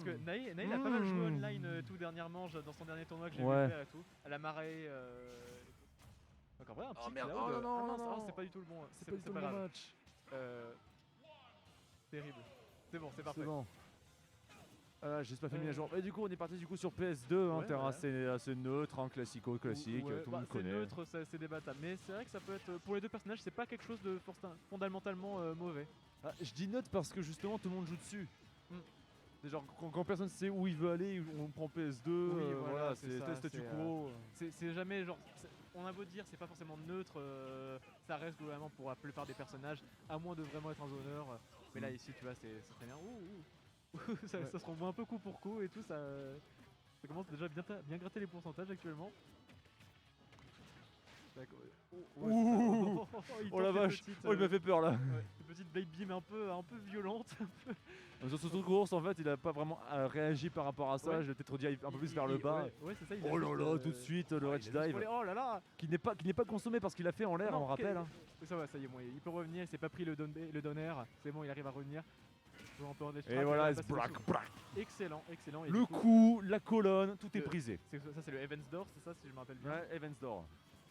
que Nae a pas mal joué online tout dernièrement dans son dernier tournoi que j'ai vu Ouais. faire et tout. À la marée. Donc en vrai, un petit merde. Cloud. Oh non, non, ah mince, non. c'est pas du tout le bon. C'est pas du tout le bon grave. match. Terrible. C'est bon, c'est parfait. C'est bon. Ah, j'ai pas fait mis à jour. Et du coup, on est parti du coup sur PS2, hein, Ouais, terrain voilà. assez neutre, hein, classique, Ouais, tout le monde c'est connaît. neutre, c'est débattable. Mais c'est vrai que ça peut être. Pour les deux personnages, c'est pas quelque chose de fondamentalement mauvais. Ah, je dis neutre parce que justement tout le monde joue dessus. Mm. C'est genre quand personne sait où il veut aller, on prend PS2, voilà, c'est ça, statu c'est, quo. C'est jamais genre. On a beau dire, c'est pas forcément neutre, ça reste globalement pour la plupart des personnages, à moins de vraiment être un zoneur. Mais là, ici, tu vois, c'est très bien. Ça, Ouais. ça se renvoie un peu coup pour coup et tout, ça commence déjà bien gratter les pourcentages actuellement. D'accord. Ouh. Il Oh la tente une vache, petite, oh il m'a fait peur là. une petite blade beam un peu violente. Sur ce course en fait il a pas vraiment réagi par rapport à ça, Ouais. je l'ai peut-être dit un peu plus vers le bas. Ouais, c'est ça. Il a Oh là juste, là, tout de suite le il a Rage juste Dive volé. Oh là là. qui n'est pas consommé parce qu'il a fait en l'air, Non, on rappelle. Hein. Ça va, ça y est, bon, il peut revenir. Il s'est pas pris le donner. C'est bon, il arrive à revenir. Un peu en Et voilà, c'est brac, brac. excellent. Et Le du coup, la colonne, tout est brisé. ça, c'est le Evans Door, c'est ça, si je me rappelle bien. Ouais, Evans Door.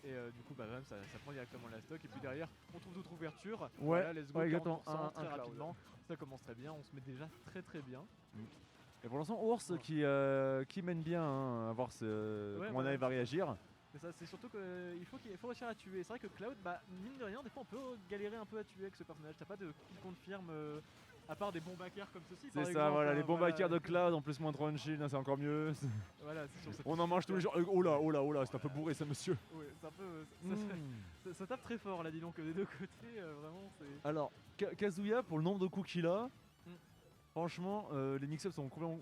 Et du coup, bah, ça prend directement la stock. Et puis derrière, on trouve d'autres ouvertures. Ouais, Voilà, let's go, ouais, exactement. 40% Un très cloud. rapidement. Ça commence très bien. On se met déjà très bien. Et pour l'instant, Ours qui mène bien à voir comment voilà. Nae va réagir. Mais ça, c'est surtout qu'il faut réussir à tuer. C'est vrai que Cloud, bah, mine de rien, des fois on peut galérer un peu à tuer avec ce personnage. T'as pas de kill confirme à part des bombes hackers comme ceci. C'est ça, voilà, les bombes hackers de Cloud, en plus moins de run shield, hein, c'est encore mieux. Voilà, c'est sur cette On en mange tous les jours. Oh là, c'est un peu bourré ça, monsieur. Ouais, c'est un peu. Ça tape très fort là, dis donc, des deux côtés, vraiment, c'est. Alors, Kazuya, pour le nombre de coups qu'il a, Mm. franchement, les mix-ups sont complètement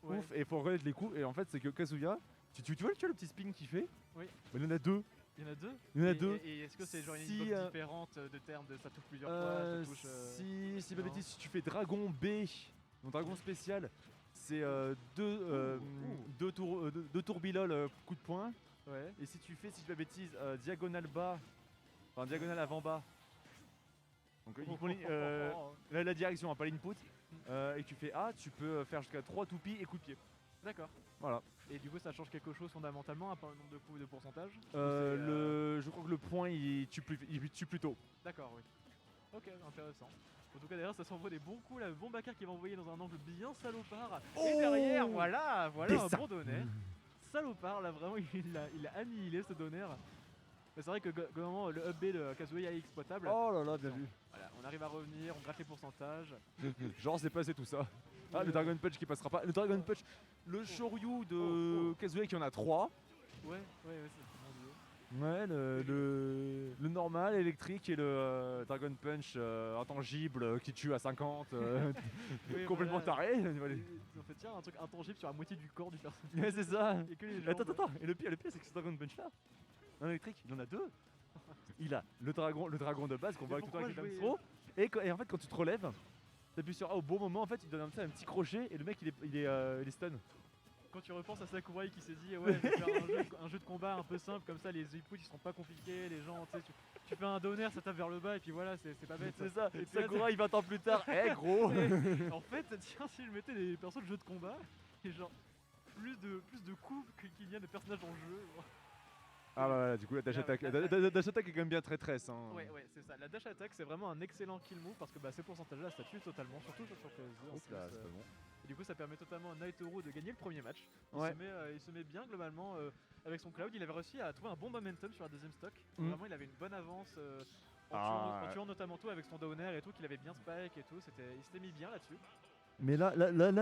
Ouais. ouf et il faut reconnaître les coups. Et en fait, c'est que Kazuya, tu vois le petit spin qu'il fait? Oui. Mais il en a deux. Il y en a deux. Il y en a deux. Et est-ce que c'est genre une Si, invoque différente de termes de ça touche plusieurs fois, ça touche. Si pas non. bêtise, si tu fais Dragon B, donc Dragon spécial, c'est deux tourbilol coup de poing. Ouais. Et si tu fais, si je dis pas bêtise, diagonale bas, enfin diagonale avant bas, donc la direction, hein, pas l'input, et que tu fais A, tu peux faire jusqu'à 3 toupies et coup de pied. D'accord. Voilà. Et du coup, ça change quelque chose fondamentalement à part le nombre de coups de pourcentage. Je crois que le point il tue plus tôt. D'accord, oui. Ok, intéressant. En tout cas, derrière, ça s'envoie des bons coups. La bombe à car qui va envoyer dans un angle bien salopard. Et derrière, voilà un bon donner. Salopard, là, vraiment, il a annihilé ce donner. Mais c'est vrai que globalement, le up B de Kazuya est exploitable. Oh là là, bien vu. Voilà, on arrive à revenir, on gratte les pourcentages. Genre c'est passé tout ça. Ah, le Dragon Punch qui passera pas. Le Dragon Punch, le Shoryu de Kazuya qui en a 3. Ouais, c'est mon dieu. Ouais, le normal, électrique et le Dragon Punch intangible qui tue à 50, Oui, complètement voilà. taré. En fait, tiens, un truc intangible sur la moitié du corps du personnage. Ouais, c'est ça. Et que les jambes. Attends, et le pire c'est que ce Dragon Punch là, un électrique, il en a deux. Il a le dragon de base qu'on voit tout le temps avec les pourquoi Damsro, et en fait quand tu te relèves, t'appuies sur A au bon moment, en fait il donne un petit crochet et le mec il est stun. Quand tu repenses à Sakurai qui s'est dit ouais, je vais faire un jeu de combat un peu simple comme ça, les inputs ils seront pas compliqués, les gens, tu sais, tu fais un donner, ça tape vers le bas et puis voilà, c'est pas bête. C'est ça, Et puis là, Sakurai 20 ans plus tard, gros. en fait, tiens, si je mettais des persos de jeu de combat, et genre plus de coups qu'il y a de personnages en jeu. Ah bah voilà, du coup la dash Là, attack, ouais, dash attack est quand même bien très tresse. Hein. Ouais, c'est ça. La dash attack, c'est vraiment un excellent kill move parce que bah, ces pourcentages-là, ça tue totalement, surtout sur PS2. En Oups là, plus, c'est pas bon. et du coup, ça permet totalement à Naitoru de gagner le premier match. Ouais. Il se met bien globalement avec son Cloud. Il avait réussi à trouver un bon momentum sur la deuxième stock. Vraiment, il avait une bonne avance en tuant notamment tout avec son downer et tout, qu'il avait bien spike et tout. Il s'était mis bien là-dessus. Mais là,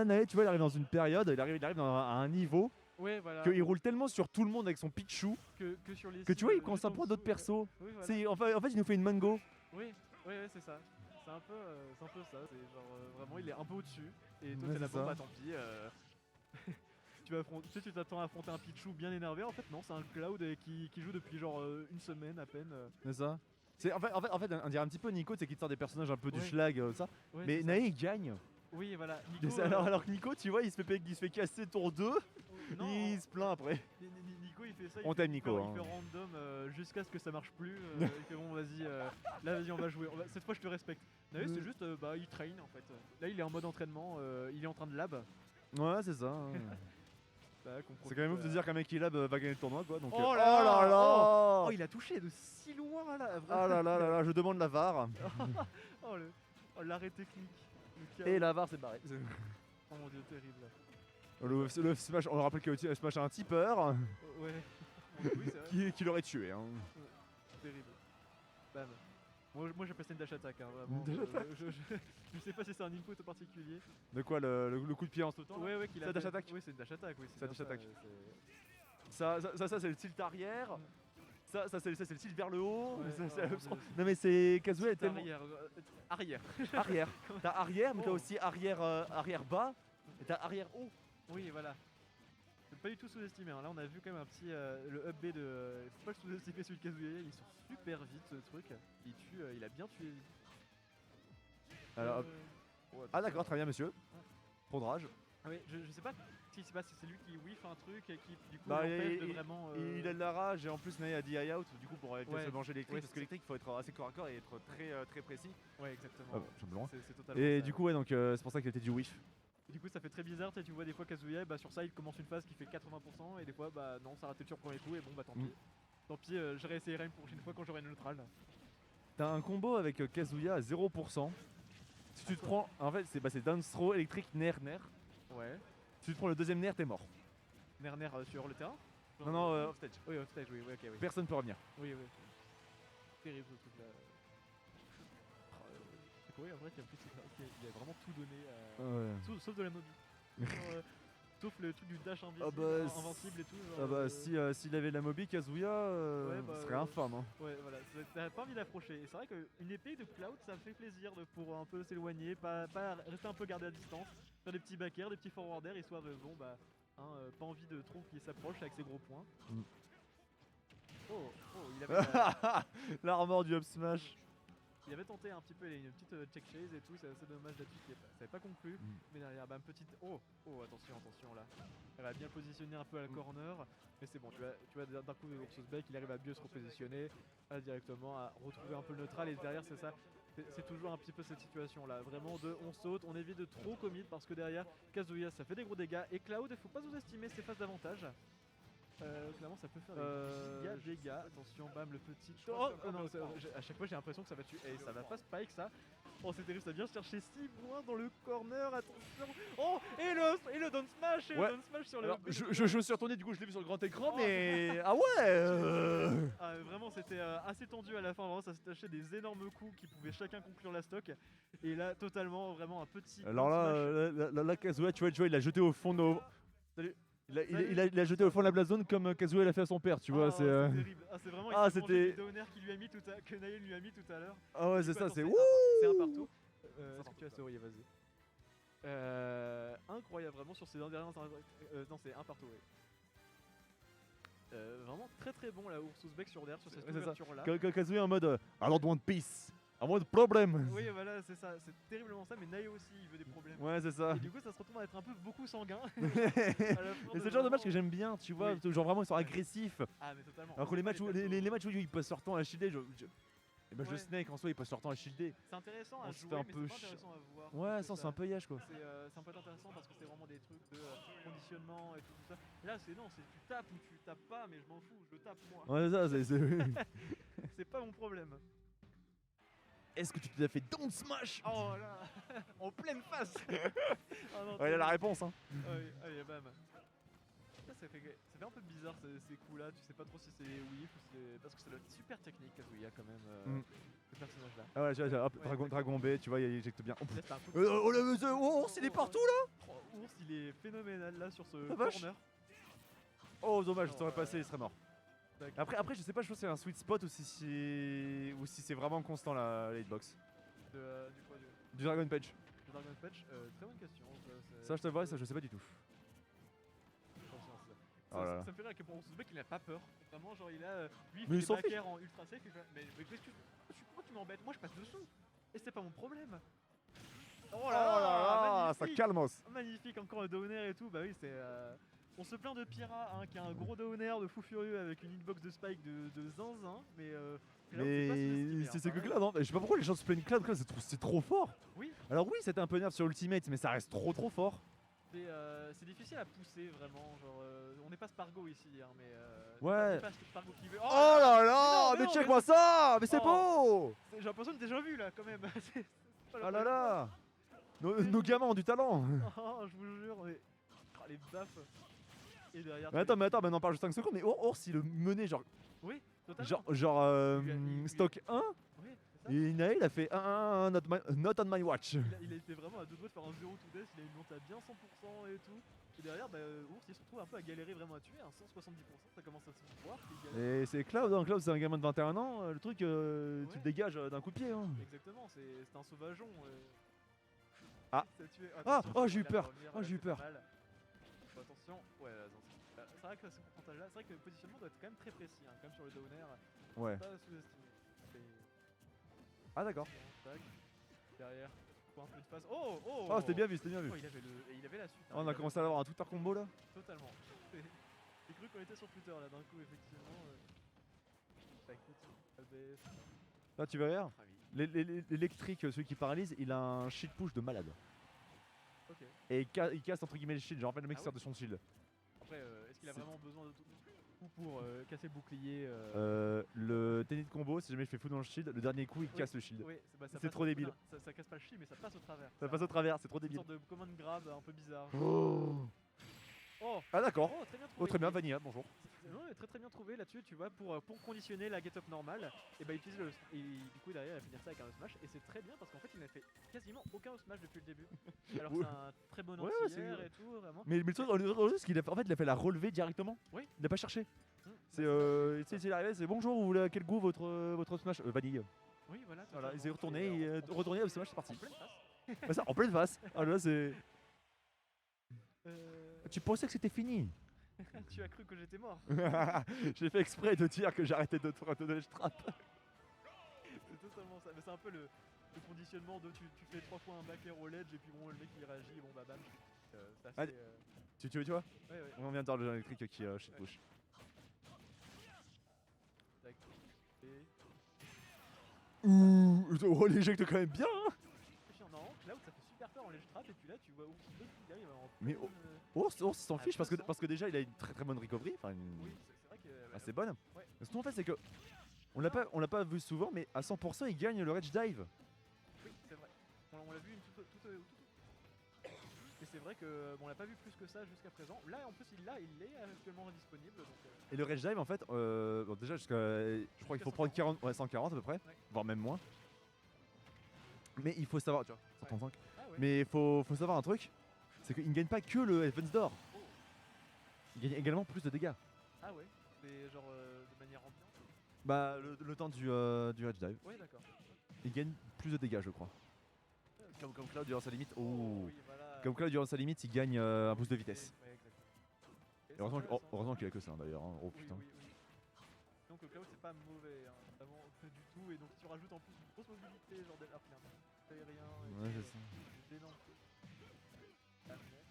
Nae, tu vois, il arrive dans une période, il arrive à un niveau Ouais, voilà. qu'il roule tellement sur tout le monde avec son Pichu Que sur les que tu vois, il commence à prendre d'autres persos. Oui, voilà. En fait, il nous fait une mango. Oui, c'est ça. C'est un peu ça. C'est genre vraiment, il est un peu au-dessus. Et toi, Ouais, t'es là, c'est bon, ça. bah tant pis. Tu t'attends à affronter un Pichu bien énervé. En fait, non, c'est un Cloud qui joue depuis genre une semaine à peine. C'est ça. En fait, on dirait un petit peu Nico, c'est qu'il te sort des personnages un peu du Ouais. schlag, ça. Ouais, Mais c'est ça. Nae, il gagne. Oui, voilà. Nico, Alors que Nico, tu vois, il se fait casser tour 2, non, il se plaint après. Nico, il fait ça. On t'aime, Nico, hein. Il fait random jusqu'à ce que ça marche plus. Il fait bon, vas-y, là, vas-y, on va jouer. Cette fois, je te respecte. Nae, c'est juste, il train en fait. Là, il est en mode entraînement. Il est en train de lab. Ouais, c'est ça. C'est quand même ouf de dire qu'un mec qui lab va gagner le tournoi quoi. Donc, Oh là oh là là Oh, il a touché de si loin là. Ah là là là là, je demande la VAR. L'arrêt technique. Le Et chaos. la VAR c'est barré. Oh mon dieu, terrible. Le Smash, on rappelle que le Smash a un tipeur Ouais. Oui, c'est vrai. qui l'aurait tué. Hein. Terrible. Bam. Moi j'appelle ça une dash attack. Hein, vraiment. Une dash attack. Je sais pas si c'est un input particulier. De quoi le coup de pied en sautant là Ouais, qu'il C'est a la dash fait. attack. Oui, c'est une dash attack. Oui, C'est la dash bien attack. ça, Ça c'est le tilt arrière. Ça c'est le tilt vers le haut. Ouais, Ça, oh, c'est- mon Dieu. non mais c'est Kazuya est tellement Arrière. arrière. T'as arrière, mais t'as Oh. aussi arrière bas. Et t'as arrière haut. Oui, voilà. Faut pas du tout sous-estimer. Hein. Là, on a vu quand même un petit. Le up B de. Faut pas le sous-estimer celui de Kazuya. Il sort super vite ce truc. Il tue. Il a bien tué. Alors, hop. Ouais, Ah d'accord, très bien monsieur. Trop de rage. Ah oui, je sais pas si c'est lui qui whiff un truc et qui du coup Bah, l'empêche de vraiment. Il a de la rage et en plus Naya a dit high out du coup pour éviter de Ouais. se manger l'électrique Ouais, parce que c'est- l'électrique il faut être assez corps à corps et être très précis. Ouais, exactement. Ah, j'aime loin. C'est totalement. Et ça. du coup ouais donc c'est pour ça qu'il était du whiff. Du coup, ça fait très bizarre. Tu vois des fois Kazuya, bah sur ça, il commence une phase qui fait 80% et des fois, bah non, ça raté sur le premier coup et bon, bah tant pis. Mm. Tant pis, je réessayerai une prochaine fois quand j'aurai une neutrale. T'as un combo avec Kazuya à 0%. Si tu te prends, en fait c'est down throw électrique nair. Ouais. Si tu te prends le deuxième nair t'es mort. Nerner sur le terrain. Non off stage. Oui, offstage, oui, ok, oui. Personne peut revenir. Oui. Terrible ce truc là. C'est quoi, en vrai, qu'en plus, il a vraiment tout donné. Sauf de la mobi. Genre, sauf le truc du dash invisible, Ah bah, invincible et tout. Ah genre, bah s'il avait la mobi Kazuya bah, ce serait infâme hein. Ouais, voilà, t'as pas envie d'approcher. Et c'est vrai qu'une épée de Cloud, ça fait plaisir pour un peu s'éloigner, pas rester un peu gardé à distance, faire des petits back air, des petits forward air, histoire de, bon bah, pas envie de trop qu'il s'approche avec ses gros points. Mm. Oh, il avait, L'armor du up smash. il avait tenté un petit peu une petite check chase et tout, c'est assez dommage là-dessus, ça n'avait pas conclu. Mais derrière, bah, une petite. Oh, attention là. Elle va bien positionner un peu à la corner, mais c'est bon, tu vois d'un coup, Ursus Beck, il arrive à mieux se repositionner, directement à retrouver un peu le neutral, et derrière, c'est ça. C'est toujours un petit peu cette situation là, vraiment on saute, on évite de trop commit parce que derrière Kazuya ça fait des gros dégâts et Cloud il faut pas sous-estimer ses phases d'avantage. Clairement ça peut faire des giga dégâts. Attention, bam, le petit. Oh non, à chaque fois j'ai l'impression que ça va tuer. Et ça va pas spike ça. Oh c'est terrible, ça vient chercher si loin dans le corner, attention. Oh et le down smash, Ouais. le down smash sur le. Alors, je me suis retourné, du coup je l'ai vu sur le grand écran, mais. Ah ouais Ah, vraiment c'était assez tendu à la fin, vraiment ça se tâchait des énormes coups qui pouvaient chacun conclure la stock. Et là totalement vraiment un petit. Alors down smash. là Kazuya, tu vois, il l'a jeté au fond de. Salut. Il a jeté au fond de la blast zone comme Kazuya l'a fait à son père, tu vois. C'est terrible. Ah, c'est vraiment Ah, il s'est mangé c'était- les downer qu'il lui a mis que Naël lui a mis tout à l'heure. Ah ouais, Du c'est coup, ça, attends, c'est. c'est un partout. Est-ce que tu as story, vas-y. Incroyable, vraiment sur ces dernières. Non, c'est un partout, oui. Vraiment très bon là, Ursus Beck sur derrière sur cette Ouais, c'est ça. ouverture là. Kazuya en mode I don't want peace, I want problem. Oui, voilà, c'est ça, c'est terriblement ça, mais Nae aussi il veut des problèmes. Ouais, c'est ça. Et du coup, ça se retrouve à être un peu beaucoup sanguin. Et c'est le genre de match que j'aime bien, tu vois. Oui. Genre vraiment, ils sont agressifs. Ah, mais totalement. Alors que les matchs où, persos, les matchs où ils passent leur temps à shielder, et ben je Ouais. Snake en soi, il passe leur temps à shielder. c'est intéressant on à se jouer, fait un mais peu c'est pas chier. intéressant à voir. Ouais, ça, c'est un peu yage quoi. C'est un peu intéressant parce que c'est vraiment des trucs de conditionnement et tout ça. Là, c'est non, c'est tu tapes ou tu tapes pas, mais je m'en fous, je tape moi. Ouais, ça, c'est. C'est pas mon problème. Est-ce que tu t'es fait down smash? Oh là, en pleine face. Ah non, Ouais, il a la réponse hein. Allez, bam. Ça fait un peu bizarre ces coups là, tu sais pas trop si c'est whiff ou c'est. Parce que ça doit être super technique Kazuya quand même, ce personnage là. Ah ouais, hop, Ouais, Dragon B, tu vois, il éjecte bien. Oh, Là, c'est un coup oh le ours, il est partout là. Oh, Ours il est phénoménal là sur ce La vache. corner. Oh dommage, ça aurait ouais. passé, il serait mort. D'accord. Après je sais pas, je trouve que c'est un sweet spot ou si c'est vraiment constant la hitbox. Du quoi Du Dragon Page. du Dragon Patch, très bonne question. Ça je te vois, ça je sais pas du tout. Ça, Oh là là. ça me fait rire à quel point ce mec il a pas peur. Vraiment, genre il a. Lui, il Mais il fait s'en des fiche. back air en ultra safe. Mais qu'est-ce que pourquoi tu m'embêtes? Moi je passe dessous. Et c'est pas mon problème. Oh là ça magnifique. calmos. Magnifique, encore un downer et tout. Bah oui, c'est. On se plaint de Pyrrha hein, qui a un gros downer de fou furieux avec une hitbox de spike de zinzin. Mais. Cloud, c'est pas sous-estimé, Mais hein, c'est que pareil. Cloud, hein. Je sais pas pourquoi les gens se plaignent Cloud, c'est trop fort. Oui. Alors oui, c'était un peu nerf sur Ultimate, mais ça reste trop fort. C'est difficile à pousser vraiment, genre on n'est pas Spargo ici, hein, mais Ouais. c'est pas Spargo qui veut. Oh là là, mais mais non, check-moi ça, mais c'est beau. J'ai l'impression de déjà vu là quand même. C'est pas la Oh là première là. Nos gamins ont du talent. fois. Oh, je vous jure, mais oh, les baffes. Et derrière. Mais attends, maintenant on parle juste 5 secondes, mais Ours il le menait genre Oui, totalement. Il- stock 1 Oui, c'est ça. et Inae il a fait 1-1-1 not on my watch. Il a été vraiment à deux doigts de faire un 0 to death, il a une monte à bien 100% et tout. Et derrière, Ours il se retrouve un peu à galérer vraiment à tuer, hein, 170%, ça commence à se voir. qu'il galère. Et c'est Cloud, hein. Cloud c'est un gamin de 21 ans, le truc tu Ouais. le dégages d'un coup de pied. Hein. Exactement, c'est un sauvageon. Ah. Ça a tué. Ah, Attention, oh, j'ai eu il a peur. revenir, Oh, là, j'ai eu c'est pas peur. mal. Faut attention, ouais, c'est vrai que ce pourcentage-là, c'est vrai que le positionnement doit être quand même très précis, hein, quand même sur le downer, Ouais. pas sous-estimé. Ah d'accord. Tac. Derrière, pour un peu de phase. Oh, oh, Oh c'était bien vu, c'était bien vu. Oh, il avait la suite. hein, Oh, on il a avait- commencé à avoir un Twitter combo là. Totalement. J'ai cru qu'on était sur Twitter là d'un coup, effectivement. Bah écoute, ABS. Là tu verras. Ah oui. L'électrique, celui qui paralyse, il a un shield push de malade. Ok. Et il casse entre guillemets le shield, genre en fait le mec Ah sort ouais. de son shield. Après, est-ce qu'il a C'est- vraiment besoin de tout ou pour casser le bouclier Le tennis de combo, si jamais je fais fou dans le shield, le dernier coup il Oui. casse le shield. Oui, ça C'est passe trop débile. non, ça casse pas le shield, mais ça passe au travers. Ça passe au travers, c'est trop Une débile. sorte de command grab un peu bizarre. Oh, Oh, ah d'accord. oh, très bien trouvé. Oh très bien, Vanilla, bonjour. Non, très bien trouvé là-dessus, tu vois, pour conditionner la get up normale, et bah il utilise et du coup derrière il va finir ça avec un up smash, et c'est très bien parce qu'en fait il n'a fait quasiment aucun up smash depuis le début. Alors que Ouais. c'est un très bon Ouais, anti-air c'est- et tout, vraiment. Mais le truc, c'est qu'il a, en fait, il a fait la relever directement. Oui. Il n'a pas cherché. C'est Bah, tu sais, il est arrivé, c'est bonjour, vous voulez à quel goût votre smash Vanille. oui, voilà. Voilà, il totalement. s'est retourné, Et, retourné au smash, c'est en parti. pleine face. Bah, ça, en pleine face. Ah là, c'est. Euh, Tu pensais que c'était fini. tu as cru que j'étais mort. J'ai fait exprès de dire que j'arrêtais de te donner le trap. C'est totalement ça. Mais c'est un peu le conditionnement de tu fais 3 fois un back air au ledge et puis bon le mec il réagit et bon bah bam. C'est assez. Allez. Tu vois Ouais, ouais. On vient de voir le électrique qui shit push. Tac. Et. Ouh, oh, l'éjecte quand même bien. Hein. Non, Cloud ça fait super peur en ledge trap et puis là tu vois Ours qui arrive en Mais pleine, Ours s'en Ah, fiche parce que, 200. parce que déjà il a une très bonne recovery, enfin Oui, c'est vrai que. assez bonne. Ouais. Ce qu'on fait c'est que on l'a pas vu souvent, mais à 100% il gagne le rage dive. Oui, c'est vrai. On l'a vu et c'est vrai que on l'a pas vu plus que ça jusqu'à présent. Là en plus il est actuellement disponible donc. Et le rage dive en fait, bon, déjà jusqu'à, je crois qu'il faut prendre 40, ouais, 140 à peu près, Ouais. voire même moins. Mais il faut savoir, tu vois, 135. Ah ouais. Mais il faut savoir un truc, c'est qu'il ne gagne pas que le Heaven's Door. Oh. Il gagne également plus de dégâts. Ah ouais. C'est genre de manière ambiante. Bah le temps du rage dive. Ouais d'accord. Il gagne plus de dégâts je crois. Comme Cloud durant sa limite. Oh. Oui, voilà. Comme Cloud durant sa limite il gagne un boost de vitesse. Ouais, exactement. Et Et c'est heureusement, intéressant. heureusement qu'il a que ça d'ailleurs. Hein. Oh Oui, putain. oui, oui. Donc le Cloud c'est pas mauvais, hein, vraiment du tout, et donc tu rajoutes en plus une grosse mobilité, genre d'air aérien, Ouais, et c'est tout, ça. c'est énorme.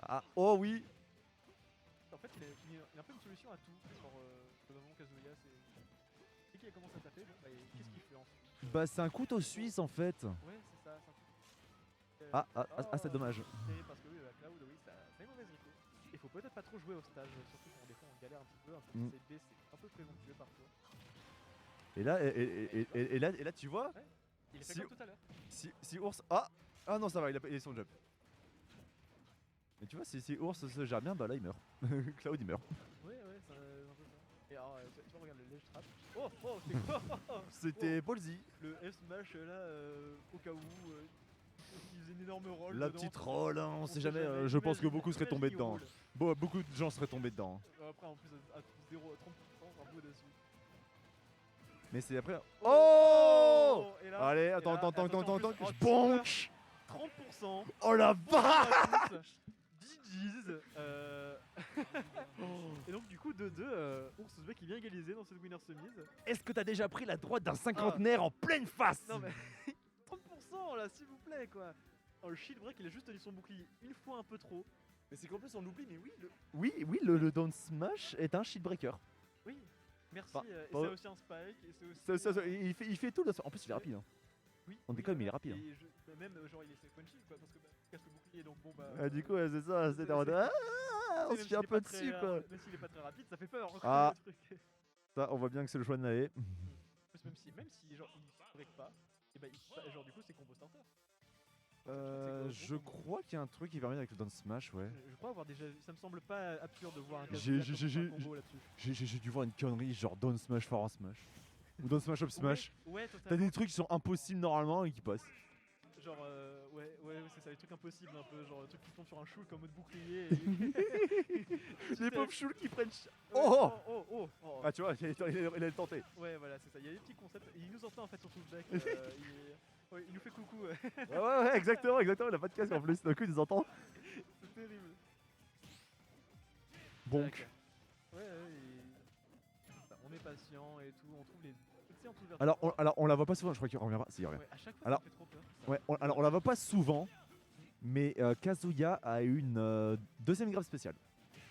Ah oh oui. En fait il a un peu une solution à tout, genre notamment Kazuya c'est qui a commencé à taper, bon, bah, qu'est-ce qu'il fait ensuite? Bah c'est un couteau suisse en fait. Ouais c'est ça, c'est un truc. C'est dommage. Terrible parce que oui, la Cloud, oui, ça a une mauvaise reco. Il faut peut-être pas trop jouer au stage, surtout quand des fois on galère un petit peu, un peu Mm. CB c'est un peu présomptueux parfois. Et là, et là tu vois, Il est fait Si- comme tout à l'heure. si Ours. Ah non ça va, il a son jump. Mais tu vois, si Ours se gère bien, bah là il meurt. Cloud il meurt. Ouais, c'est un peu ça. Et alors, tu vois, regarde le ledge trap. Oh, c'est quoi? C'était ballsy. Le F smash là, au cas où il faisait une énorme roll. La dedans. petite troll, hein, on sait jamais. jamais. Je pense que Imagine- beaucoup seraient imagine tombés il dedans. roule. Beaucoup de gens seraient tombés dedans. Après, en plus, à 0 à 30%, un peu dessus. Mais c'est après. Oh Et là, Allez, et là, attends, attention, en plus, oh, bonk. 30%. Oh la Bonjour vache. à tous. GG's. Et donc, du coup, 2-2, Ours Uzbek qui vient égaliser dans cette winner semise. Est-ce que t'as déjà pris la droite d'un cinquantenaire en pleine face? Non, mais 30% là, s'il vous plaît, quoi. Oh, le shield break, il a juste tenu son bouclier une fois un peu trop. Mais c'est qu'en plus on oublie, mais oui, le down smash est un shield breaker. Oui, merci. Bah, Et bah, c'est aussi un spike. Et c'est aussi. Il fait tout. En plus, il est rapide. Hein. Oui. On déconne, mais il est rapide. Et bah, même genre il est punchy quoi parce que bah, il casse le bouclier donc bon bah. Ah, du coup, ouais, c'est ça, c'était en mode, on se fait un peu dessus quoi. Même s'il est pas très rapide, ça fait peur quoi, Ah. le truc. Ça, on voit bien que c'est le choix de Nae. Parce que même si genre il se break pas, et bah genre du coup c'est combo starter. Je crois qu'il y a un truc qui va venir avec le down smash, ouais. Je crois avoir déjà vu, ça me semble pas absurde de voir un J'ai- Kazuya j'ai- comme un j'ai- combo là-dessus. J'ai dû voir une connerie genre down smash for smash. Ou down smash up smash. Ouais, T'as totalement. des trucs qui sont impossibles normalement et qui passent. Genre ouais c'est ça, les trucs impossibles un peu, genre trucs qui tombent sur un chou comme mode bouclier. Les pauvres choules qui prennent. Oh. Ah, tu vois, il allait le tenter. Ouais voilà c'est ça, il y a des petits concepts, il nous entend en fait sur tout le deck, ouais, il nous fait coucou, Ouais, exactement, il a pas de casque en plus, d'un coup il nous entend. c'est terrible. Donc, Ouais, bah, on est patient et tout, on trouve les excellentes ouvertures. alors on la voit pas souvent, je crois qu'il revient pas. Si, il revient. Ouais, à chaque fois Alors- ça me fait trop peur. ça. Ouais, alors on la voit pas souvent, mais Kazuya a une deuxième grave spéciale.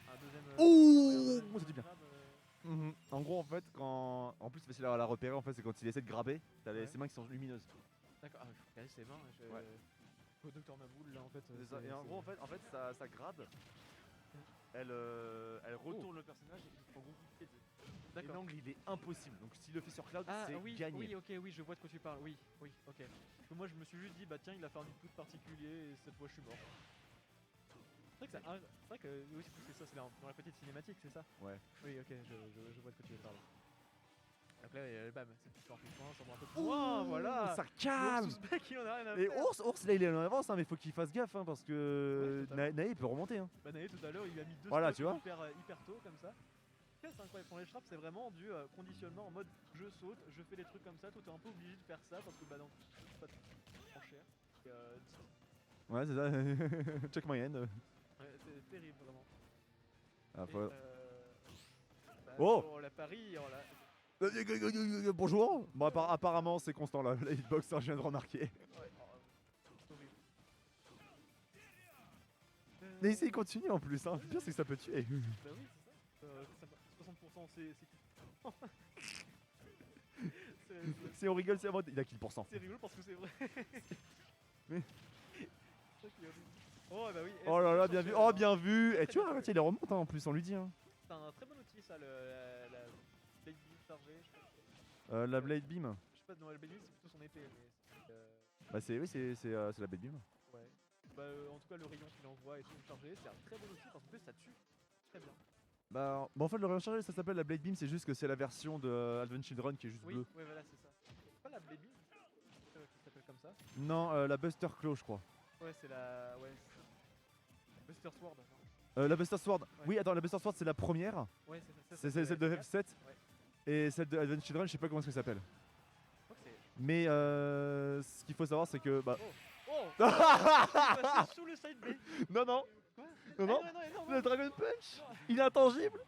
Un deuxième. Ouh, ça dit bien. grab, En gros, en fait, quand. En plus, c'est facile à la repérer, en fait, c'est quand il essaie de grabber, t'as Ouais. ses mains qui sont lumineuses. D'accord, ah, je regardais ses mains. Ouais. Au docteur Maboul là en fait. C'est ça. Et en gros, en fait ça grab. Elle retourne le personnage et il prend beaucoup de pied. Et D'accord. l'angle il est impossible, donc s'il le fait sur Cloud, Ah c'est oui, gagné. oui, ok, oui, je vois de quoi tu parles. Oui, ok. Parce que moi je me suis juste dit, bah tiens, il a fait un input particulier et cette fois je suis mort. C'est vrai que, c'est vrai que oui, c'est ça, c'est dans la petite cinématique, c'est ça. Ouais. Oui, ok, je vois de quoi tu veux parler. Donc là, bam, c'est plus fort, ça va un peu plus loin, voilà. Ça calme. L'ours mec, il en a rien à Et faire. ours là il est en avance, hein, mais faut qu'il fasse gaffe, hein, parce que Ouais, totalement. Nae peut remonter. Hein. Bah Nae tout à l'heure il lui a mis deux Voilà, stocks tu vois. hyper tôt comme ça. C'est incroyable, pour les traps c'est vraiment du conditionnement en mode je saute, je fais des trucs comme ça, toi t'es un peu obligé de faire ça parce que bah non, c'est pas trop cher. Et, Ouais, c'est ça. Check moyenne. ouais, c'est terrible vraiment. Ah, Et, faut- bah, Oh la Paris, oh là. Bonjour. Bon, apparemment c'est constant là, la hitbox, hein, je viens de remarquer. Ouais, c'est horrible. Mais il continue en plus, hein. Le pire c'est que ça peut tuer. Bah oui, c'est ça. 60% c'est Si on rigole, c'est en mode il a kill pour cent. c'est rigolo parce que c'est vrai. Mais- Ça qui est horrible. Oh bah oui. Oh là là, bien vu. Oh, bien vu. Et tu vois, il remonte hein, en plus, on lui dit. Hein. C'est un très bon outil ça, la Blade Beam chargée. Je sais pas. La Blade Beam. Je sais pas, non, la Blade Beam c'est plutôt son épée, mais Bah, c'est la Blade Beam. ouais. Bah en tout cas le rayon qu'il envoie et tout chargé, c'est un très bon outil parce que ça tue très bien. Bah, en fait, le rayon chargé ça s'appelle la Blade Beam, c'est juste que c'est la version de Advent Children qui est juste Oui, bleue. ouais voilà c'est ça. C'est pas la Blade Beam qui s'appelle comme ça. Non, la Buster Claw, je crois. Ouais c'est la. Ouais. Buster Sword. Non. La Buster Sword. Oui, attends, la Buster Sword c'est la première. Ouais c'est ça. C'est celle de F4. F7. Ouais. Et celle de Advent Children, je sais pas comment ça s'appelle. Je crois que c'est. Mais ce qu'il faut savoir, c'est que. Bah... Oh il est passé sous le side B. non, non, Quoi non, non. Ah, non, Le Dragon Punch, il est intangible.